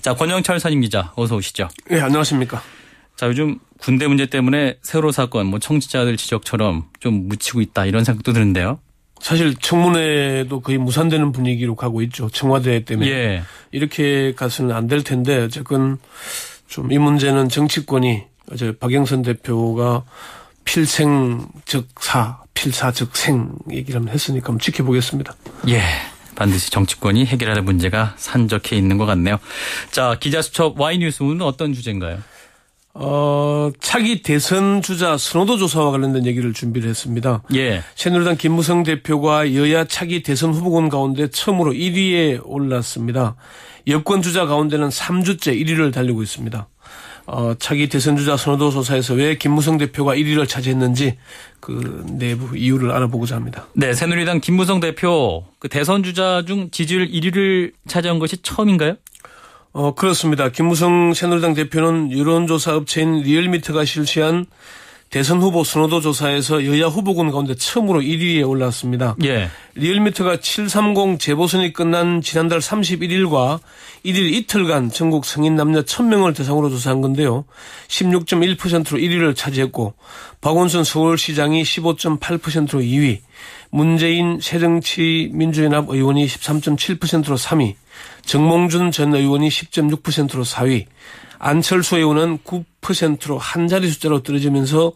자, 권영철 선임기자 어서 오시죠. 네, 안녕하십니까. 자, 요즘 군대 문제 때문에 세월호 사건, 청취자들 지적처럼 좀 묻히고 있다 이런 생각도 드는데요. 사실 청문회도 거의 무산되는 분위기로 가고 있죠. 청와대 때문에. 예. 이렇게 가서는 안 될 텐데 어쨌건 좀 이 문제는 정치권이 어제 박영선 대표가 필생 즉사, 필사 즉생 얘기를 한번 했으니까 한번 지켜보겠습니다. 예. 반드시 정치권이 해결할 문제가 산적해 있는 것 같네요. 자, 기자수첩 Y뉴스 오늘은 어떤 주제인가요? 차기 대선 주자 선호도 조사와 관련된 얘기를 준비를 했습니다. 예. 새누리당 김무성 대표가 여야 차기 대선 후보군 가운데 처음으로 1위에 올랐습니다. 여권 주자 가운데는 3주째 1위를 달리고 있습니다. 차기 대선 주자 선호도 조사에서 왜 김무성 대표가 1위를 차지했는지 그 내부 이유를 알아보고자 합니다. 네, 새누리당 김무성 대표 그 대선 주자 중 지지율 1위를 차지한 것이 처음인가요? 그렇습니다. 김무성 새누리당 대표는 여론조사 업체인 리얼미터가 실시한 대선 후보 선호도 조사에서 여야 후보군 가운데 처음으로 1위에 올랐습니다. 예. 리얼미터가 730 재보선이 끝난 지난달 31일과 1일 이틀간 전국 성인 남녀 1000명을 대상으로 조사한 건데요. 16.1%로 1위를 차지했고 박원순 서울시장이 15.8%로 2위, 문재인 새정치민주연합 의원이 13.7%로 3위, 정몽준 전 의원이 10.6%로 4위, 안철수 의원은 9%로 한 자리 숫자로 떨어지면서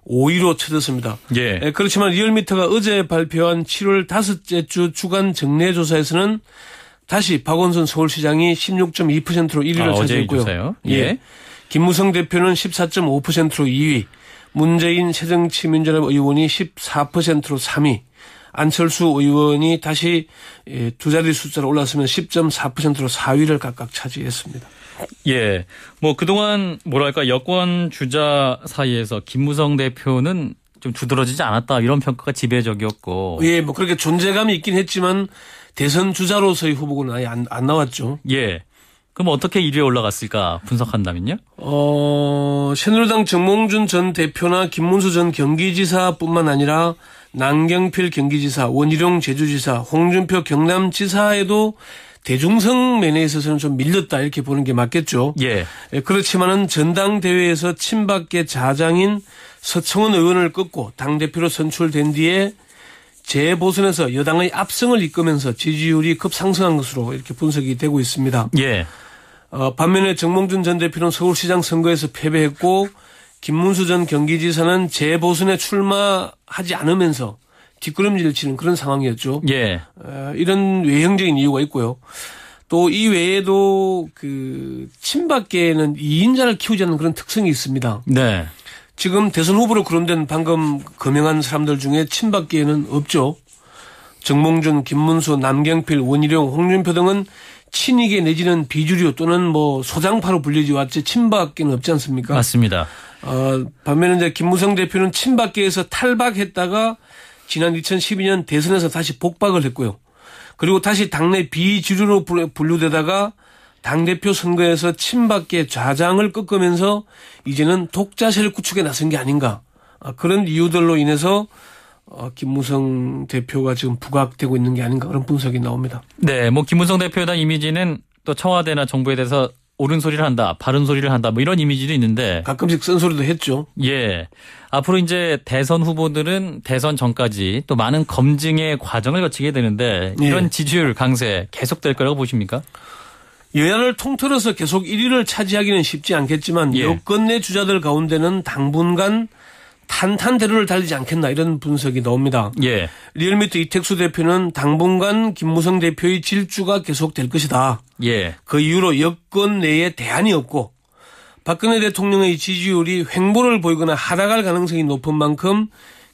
5위로 쳐졌습니다. 예. 그렇지만 리얼미터가 어제 발표한 7월 다섯째 주 주간 정례조사에서는 다시 박원순 서울시장이 16.2%로 1위를 차지했고요. 조사요? 예. 김무성 대표는 14.5%로 2위, 문재인 새정치민주연합 의원이 14%로 3위, 안철수 의원이 다시 두 자리 숫자로 올랐으면 10.4%로 4위를 각각 차지했습니다. 예. 그동안 여권 주자 사이에서 김무성 대표는 좀 두드러지지 않았다 이런 평가가 지배적이었고. 예, 그렇게 존재감이 있긴 했지만 대선 주자로서의 후보군은 아예 안 나왔죠. 예. 그럼 어떻게 1위에 올라갔을까 분석한다면요? 새누리당 정몽준 전 대표나 김문수 전 경기지사뿐만 아니라 남경필 경기지사, 원희룡 제주지사, 홍준표 경남지사에도 대중성 면에 있어서는 좀 밀렸다 이렇게 보는 게 맞겠죠. 예. 그렇지만은 전당대회에서 친박계 자장인 서청원 의원을 꺾고 당대표로 선출된 뒤에 재보선에서 여당의 압승을 이끌면서 지지율이 급상승한 것으로 이렇게 분석이 되고 있습니다. 예. 반면에 정몽준 전 대표는 서울시장 선거에서 패배했고 김문수 전 경기지사는 재보선에 출마하지 않으면서 뒷걸음질을 치는 그런 상황이었죠. 예. 이런 외형적인 이유가 있고요. 또 이 외에도 그 친박계에는 2인자를 키우지 않는 그런 특성이 있습니다. 네. 지금 대선 후보로 거론된 방금 거명한 사람들 중에 친박계에는 없죠. 정몽준, 김문수, 남경필, 원희룡, 홍준표 등은 친이계 내지는 비주류 또는 소장파로 불리지 왔지 친박계는 없지 않습니까? 맞습니다. 반면에 이제 김무성 대표는 친박계에서 탈박했다가 지난 2012년 대선에서 다시 복박을 했고요. 그리고 다시 당내 비주류로 분류되다가 당대표 선거에서 친박계 좌장을 꺾으면서 이제는 독자세를 구축에 나선 게 아닌가. 그런 이유들로 인해서 김무성 대표가 지금 부각되고 있는 게 아닌가 그런 분석이 나옵니다. 네, 김무성 대표에 대한 이미지는 또 청와대나 정부에 대해서 옳은 소리를 한다, 바른 소리를 한다, 이런 이미지도 있는데. 가끔씩 쓴소리도 했죠. 예. 앞으로 이제 대선 후보들은 대선 전까지 또 많은 검증의 과정을 거치게 되는데 이런 지지율 강세 계속될 거라고 보십니까? 여야를 통틀어서 계속 1위를 차지하기는 쉽지 않겠지만 여권 내 주자들 가운데는 당분간 탄탄대로를 달리지 않겠나 이런 분석이 나옵니다. 예. 리얼미터 이택수 대표는 당분간 김무성 대표의 질주가 계속될 것이다. 예. 그 이후로 여권 내에 대안이 없고 박근혜 대통령의 지지율이 횡보를 보이거나 하락할 가능성이 높은 만큼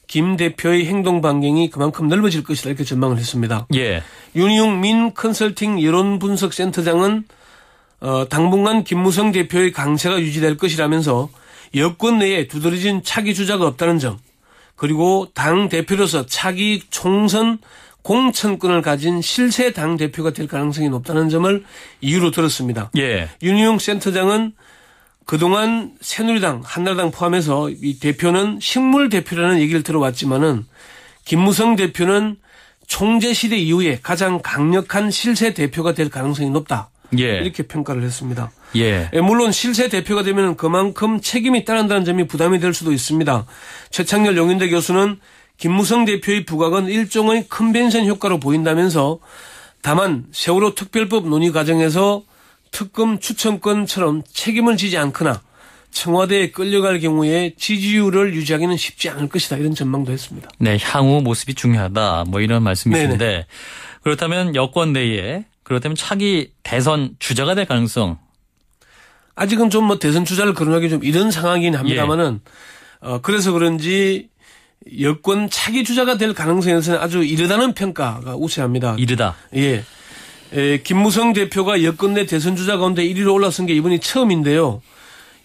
김 대표의 행동 반경이 그만큼 넓어질 것이다 이렇게 전망을 했습니다. 예. 윤희용 민 컨설팅 여론분석센터장은 당분간 김무성 대표의 강세가 유지될 것이라면서 여권 내에 두드러진 차기 주자가 없다는 점, 그리고 당 대표로서 차기 총선 공천권을 가진 실세 당 대표가 될 가능성이 높다는 점을 이유로 들었습니다. 예. 윤희용 센터장은 그동안 새누리당, 한나라당 포함해서 이 대표는 식물 대표라는 얘기를 들어왔지만은 김무성 대표는 총재 시대 이후에 가장 강력한 실세 대표가 될 가능성이 높다. 예. 이렇게 평가를 했습니다. 예. 물론 실세 대표가 되면 그만큼 책임이 따른다는 점이 부담이 될 수도 있습니다. 최창렬 용인대 교수는 김무성 대표의 부각은 일종의 컨벤션 효과로 보인다면서 다만 세월호 특별법 논의 과정에서 특검 추천권처럼 책임을 지지 않거나 청와대에 끌려갈 경우에 지지율을 유지하기는 쉽지 않을 것이다. 이런 전망도 했습니다. 네, 향후 모습이 중요하다. 뭐 이런 말씀이신데 그렇다면 여권 내에 그렇다면 차기 대선 주자가 될 가능성. 아직은 좀 뭐 대선 주자를 거론하기 좀 이런 상황이긴 합니다만은 그래서 그런지 여권 차기 주자가 될 가능성에서는 아주 이르다는 평가가 우세합니다. 이르다. 예. 김무성 대표가 여권 내 대선 주자 가운데 1위로 올라선 게 이번이 처음인데요.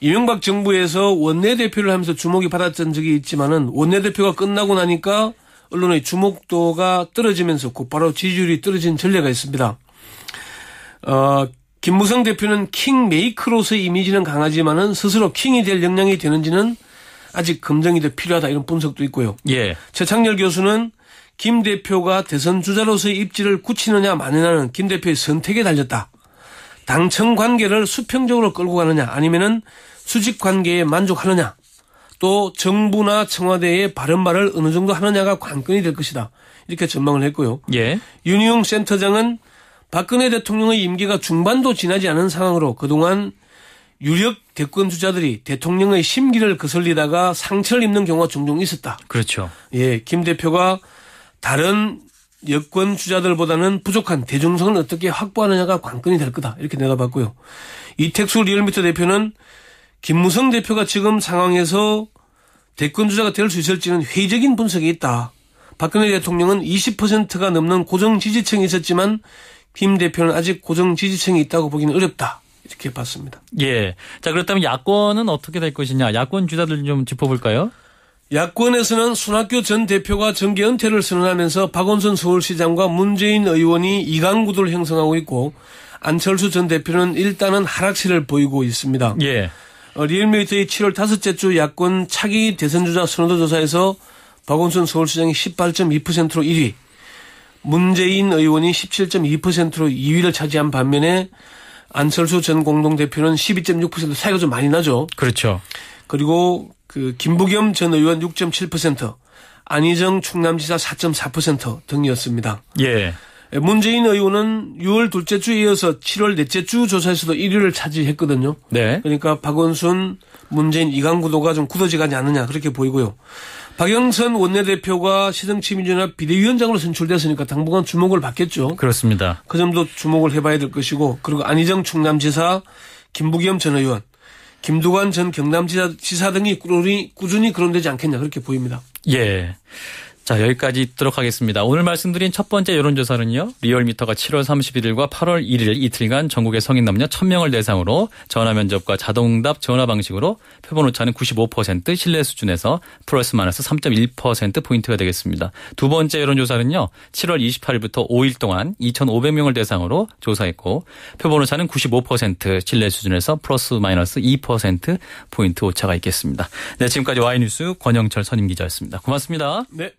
이명박 정부에서 원내대표를 하면서 주목이 받았던 적이 있지만은 원내대표가 끝나고 나니까 언론의 주목도가 떨어지면서 곧바로 지지율이 떨어진 전례가 있습니다. 김무성 대표는 킹메이커로서의 이미지는 강하지만은 스스로 킹이 될 역량이 되는지는 아직 검증이 더 필요하다 이런 분석도 있고요. 예. 최창렬 교수는 김 대표가 대선 주자로서의 입지를 굳히느냐 마느냐는 김 대표의 선택에 달렸다. 당청 관계를 수평적으로 끌고 가느냐 아니면은 수직 관계에 만족하느냐 또 정부나 청와대의 바른 말을 어느 정도 하느냐가 관건이 될 것이다. 이렇게 전망을 했고요. 예. 윤희용 센터장은 박근혜 대통령의 임기가 중반도 지나지 않은 상황으로 그동안 유력 대권 주자들이 대통령의 심기를 거슬리다가 상처를 입는 경우가 종종 있었다. 그렇죠. 예, 김 대표가 다른 여권 주자들보다는 부족한 대중성을 어떻게 확보하느냐가 관건이 될 거다. 이렇게 내다봤고요. 이택수 리얼미터 대표는 김무성 대표가 지금 상황에서 대권 주자가 될 수 있을지는 회의적인 분석이 있다. 박근혜 대통령은 20%가 넘는 고정 지지층이 있었지만 김 대표는 아직 고정 지지층이 있다고 보기는 어렵다. 이렇게 봤습니다. 예. 자, 그렇다면 야권은 어떻게 될 것이냐. 야권 주자들 좀 짚어볼까요? 야권에서는 손학규 전 대표가 정계 은퇴를 선언하면서 박원순 서울시장과 문재인 의원이 이강구도를 형성하고 있고 안철수 전 대표는 일단은 하락세를 보이고 있습니다. 예. 리얼미터의 7월 5째 주 야권 차기 대선주자 선호도 조사에서 박원순 서울시장이 18.2%로 1위, 문재인 의원이 17.2%로 2위를 차지한 반면에 안철수 전 공동대표는 12.6% 차이가 좀 많이 나죠. 그렇죠. 그리고 김부겸 전 의원 6.7%, 안희정 충남지사 4.4% 등이었습니다. 예. 문재인 의원은 6월 둘째 주에 이어서 7월 넷째 주 조사에서도 1위를 차지했거든요. 네. 그러니까 박원순, 문재인, 이강구도가 좀 굳어지지 않느냐 그렇게 보이고요. 박영선 원내대표가 새정치민주연합 비대위원장으로 선출됐으니까 당분간 주목을 받겠죠. 그렇습니다. 그 점도 주목을 해봐야 될 것이고 그리고 안희정 충남지사, 김부겸 전 의원, 김두관 전 경남지사 등이 꾸준히 거론되지 않겠냐 그렇게 보입니다. 예. 자, 여기까지 있도록 하겠습니다. 오늘 말씀드린 첫 번째 여론조사는요. 리얼미터가 7월 31일과 8월 1일 이틀간 전국의 성인 남녀 1000명을 대상으로 전화 면접과 자동답 전화 방식으로 표본 오차는 95% 신뢰 수준에서 플러스 마이너스 3.1%포인트가 되겠습니다. 두 번째 여론조사는요. 7월 28일부터 5일 동안 2,500명을 대상으로 조사했고 표본 오차는 95% 신뢰 수준에서 플러스 마이너스 2%포인트 오차가 있겠습니다. 네, 지금까지 와이뉴스 권영철 선임기자였습니다. 고맙습니다. 네.